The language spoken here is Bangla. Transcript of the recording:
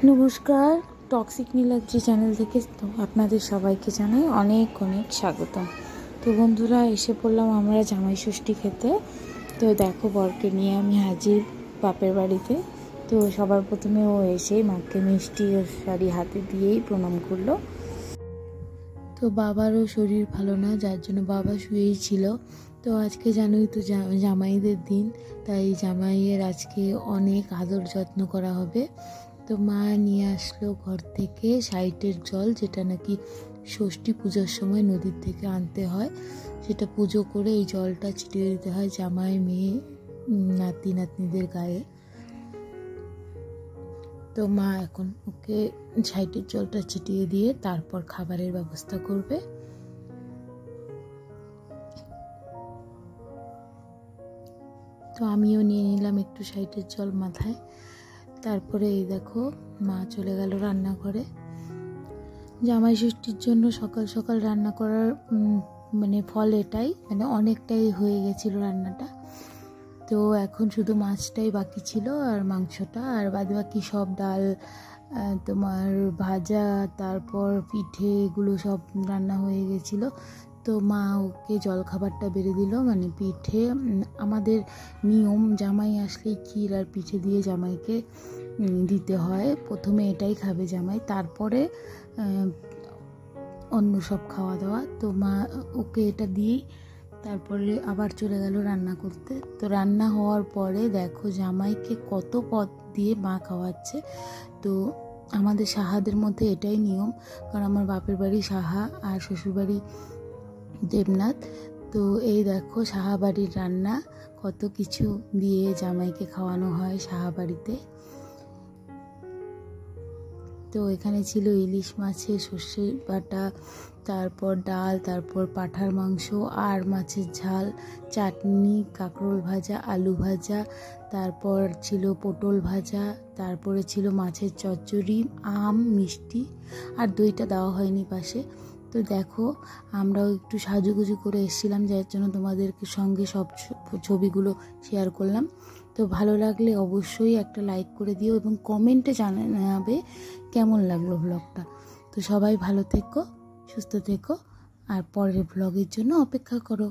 নমস্কার, টক্সিক নীলাদ্রি চ্যানেল থেকে আপনাদের সবাইকে জানাই অনেক অনেক স্বাগতম। তো বন্ধুরা, এসে পড়লাম আমরা জামাই ষষ্ঠী খেতে। তো দেখো, বরকে নিয়ে আমি হাজির বাপের বাড়িতে। তো সবার প্রথমে ও এসেই মাকে মিষ্টি ও শাড়ি হাতে দিয়েই প্রণাম করলো। তো বাবারও শরীর ভালো না, যার জন্য বাবা শুয়েই ছিল। তো আজকে জানোই তো জামাইদের দিন, তাই জামাইয়ের আজকে অনেক আদর যত্ন করা হবে। তো মা নিয়ে আসলো ঘর থেকে সাইটের জল, যেটা নাকি ষষ্ঠী পুজোর সময় নদীর থেকে আনতে হয়। সেটা পুজো করে এই জলটা ছিটিয়ে দিতে হয় জামাই, মেয়ে, নাতি নাতনিদের গায়ে। তো মা এখন ওকে সাইটের জলটা ছিটিয়ে দিয়ে তারপর খাবারের ব্যবস্থা করবে। তো আমিও নিয়ে নিলাম একটু সাইটের জল মাথায়। তারপরে এই দেখো, মা চলে গেল রান্নাঘরে। জামাই ষষ্ঠীর জন্য সকাল সকাল রান্না করার ফল এটাই, অনেকটাই হয়ে গেছিলো রান্নাটা। তো এখন শুধু মাছটাই বাকি ছিল আর মাংসটা, আর বাদ বাকি সব ডাল, তোমার ভাজা, তারপর পিঠে, এগুলো সব রান্না হয়ে গেছিলো। তো মা ওকে জলখাবারটা বেড়ে দিল, পিঠে। আমাদের নিয়ম, জামাই আসলেই ক্ষীর আর পিঠে দিয়ে জামাইকে দিতে হয়। প্রথমে এটাই খাবে জামাই, তারপরে অন্য সব খাওয়া দাওয়া। তো মা ওকে এটা দিয়েই তারপরে আবার চলে গেল রান্না করতে। তো রান্না হওয়ার পরে দেখো জামাইকে কত পদ দিয়ে মা খাওয়াচ্ছে। তো আমাদের সাহাদের মধ্যে এটাই নিয়ম, কারণ আমার বাপের বাড়ি সাহা আর শ্বশুরবাড়ি দেবনাথ। তো এই দেখো সাহা বাড়ির রান্না, কত কিছু দিয়ে জামাইকে খাওয়ানো হয় সাহা বাড়িতে। তো এখানে ছিল ইলিশ মাছের সর্ষে বাটা, তারপর ডাল, তারপর পাঁঠার মাংস আর মাছের ঝাল, চাটনি, কাঁকরোল ভাজা, আলু ভাজা, তারপর ছিল পটল ভাজা, তারপরে ছিল মাছের চচ্চড়ি, আম, মিষ্টি, আর দইটা দেওয়া হয়নি পাশে। তো দেখো, আমরাও একটু সাজুগুজু করে এসেছিলাম, যার জন্য তোমাদের সঙ্গে সব ছবিগুলো শেয়ার করলাম। তো ভালো লাগলে অবশ্যই একটা লাইক করে দিও এবং কমেন্টে জানাবে কেমন লাগলো ব্লগটা। তো সবাই ভালো থেকো, সুস্থ থেকো, আর পরের ব্লগের জন্য অপেক্ষা করো।